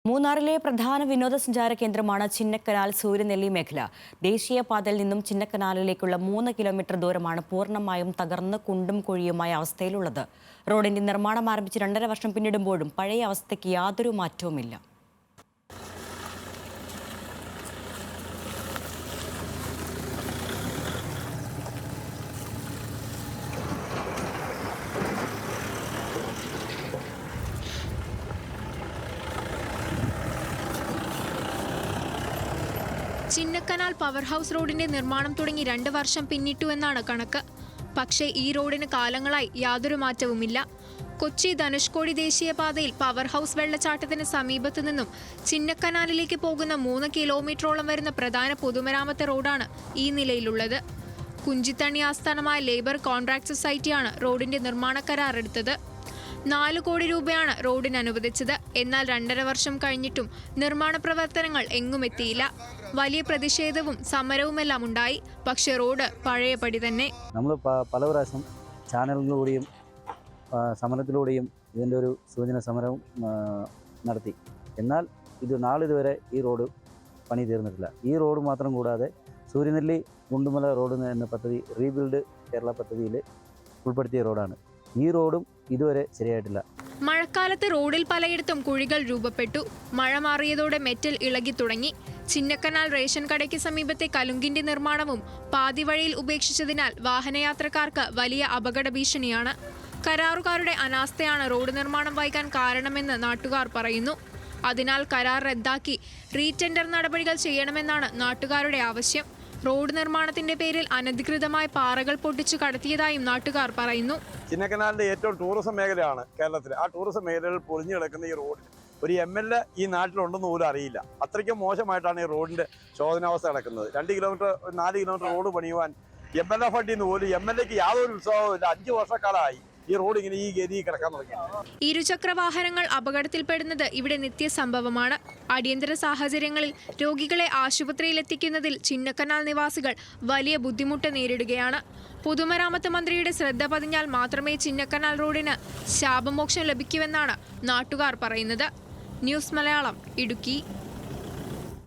മൂന്നാറിലെ പ്രധാന വിനോദസഞ്ചാര കേന്ദ്രമാണ് ചിന്നക്കനാൽ സൂര്യനെല്ലി മേഖല. ദേശീയപാതയിൽ നിന്നും ചിന്നക്കനാലിലേക്കുള്ള 3 കിലോമീറ്റർ ദൂരമാണ് പൂർണ്ണമായും തകർന്ന് കുണ്ടും കുഴിയുമായ അവസ്ഥയിലുള്ളത്. റോഡിന്റെ നിർമ്മാണം ആരംഭിച്ച് 2.5 വർഷം പിന്നിടുമ്പോഴും പഴയ അവസ്ഥയ്ക്ക് യാതൊരു മാറ്റവുമില്ല. ചിന്നക്കനാൽ പവർ ഹൗസ് റോഡിന്റെ നിർമ്മാണം തുടങ്ങി 2 വർഷം പിന്നിട്ടു എന്നാണ് കണക്ക്. പക്ഷേ ഈ റോഡിന് കാലങ്ങളായി യാതൊരു മാറ്റവുമില്ല. കൊച്ചി ധനുഷ്കോടി ദേശീയപാതയിൽ പവർ ഹൗസ് വെള്ളച്ചാട്ടത്തിന് സമീപത്തു നിന്നും ചിന്നക്കനാലിലേക്ക് പോകുന്ന 3 കിലോമീറ്ററോളം വരുന്ന പ്രധാന പൊതുമരാമത്ത് റോഡാണ് ഈ നിലയിലുള്ളത്. കുഞ്ചിത്തണ്ണി ആസ്ഥാനമായ ലേബർ കോൺട്രാക്ട് സൊസൈറ്റിയാണ് റോഡിന്റെ നിർമ്മാണ കരാർ എടുത്തത്. 4 കോടി രൂപയാണ് റോഡിന് അനുവദിച്ചത്. എന്നാൽ 2.5 വർഷം കഴിഞ്ഞിട്ടും നിർമ്മാണ പ്രവർത്തനങ്ങൾ എങ്ങും എത്തിയില്ല. വലിയ പ്രതിഷേധവും സമരവുമെല്ലാം ഉണ്ടായി. പക്ഷേ റോഡ് പഴയപടി തന്നെ. നമ്മൾ പല പ്രാവശ്യം ചാനലിലൂടെയും സമരത്തിലൂടെയും ഇതിൻ്റെ ഒരു സൂചന സമരവും നടത്തി. എന്നാൽ ഇത് നാളിതുവരെ ഈ റോഡ് പണി തീർന്നിട്ടില്ല. ഈ റോഡ് മാത്രം കൂടാതെ സൂര്യനെല്ലി മുണ്ടുമല റോഡ് എന്ന പദ്ധതി റീബിൽഡ് കേരള പദ്ധതിയിൽ ഉൾപ്പെടുത്തിയ റോഡാണ്. ഈ റോഡും ഇതുവരെ ശരിയായിട്ടില്ല. മഴക്കാലത്ത് റോഡിൽ പലയിടത്തും കുഴികൾ രൂപപ്പെട്ടു. മഴ മാറിയതോടെ മെറ്റൽ ഇളകി തുടങ്ങി. ചിന്നക്കനാൽ റേഷൻ കടയ്ക്ക് സമീപത്തെ കലുങ്കിന്റെ നിർമ്മാണവും പാതിവഴിയിൽ ഉപേക്ഷിച്ചതിനാൽ വാഹനയാത്രക്കാർക്ക് വലിയ അപകട ഭീഷണിയാണ്. കരാറുകാരുടെ അനാസ്ഥയാണ് റോഡ് നിർമ്മാണം വൈകാൻ കാരണമെന്ന് നാട്ടുകാർ പറയുന്നു. അതിനാൽ കരാർ റദ്ദാക്കി റീടെൻഡർ നടപടികൾ ചെയ്യണമെന്നാണ് നാട്ടുകാരുടെ ആവശ്യം. റോഡ് നിർമ്മാണത്തിന്റെ പേരിൽ അനധികൃതമായ പാറകൾ പൊട്ടിച്ചു കടത്തിയതായും നാട്ടുകാർ പറയുന്നു. ചിന്നക്കനാലിന്റെ ഏറ്റവും ടൂറിസം മേഖലയാണ് കേരളത്തിൽ. ആ ടൂറിസം മേഖലയിൽ പൊളിഞ്ഞു കിടക്കുന്ന ഈ റോഡ് ഒരു MLA ഈ നാട്ടിലുണ്ടെന്ന് പോലും അറിയില്ല. അത്രയ്ക്കും മോശമായിട്ടാണ് ഈ റോഡിന്റെ ശോധനാവസ്ഥ കിടക്കുന്നത്. 2 കിലോമീറ്റർ 4 കിലോമീറ്റർ റോഡ് പണിയുവാൻ MLA ഫണ്ടിൽ നിന്ന് പോലും MLAക്ക് യാതൊരു ഉത്സവവും ഇല്ല. 5 വർഷക്കാലമായി ഈ റോഡ് ഇങ്ങനെ ഈ ഗതി കിടക്കാൻ തുടങ്ങി. ഇരുചക്ര വാഹനങ്ങൾ അപകടത്തിൽപ്പെടുന്നത് ഇവിടെ നിത്യസംഭവമാണ്. അടിയന്തര സാഹചര്യങ്ങളിൽ രോഗികളെ ആശുപത്രിയിൽ എത്തിക്കുന്നതിൽ ചിന്നക്കനാൽ നിവാസികൾ വലിയ ബുദ്ധിമുട്ട് നേരിടുകയാണ്. പൊതുമരാമത്ത് മന്ത്രിയുടെ ശ്രദ്ധ പതിഞ്ഞാൽ മാത്രമേ ചിന്നക്കനാൽ റോഡിന് ശാപമോക്ഷം ലഭിക്കൂവെന്നാണ് നാട്ടുകാർ പറയുന്നത്. ന്യൂസ് മലയാളം, ഇടുക്കി.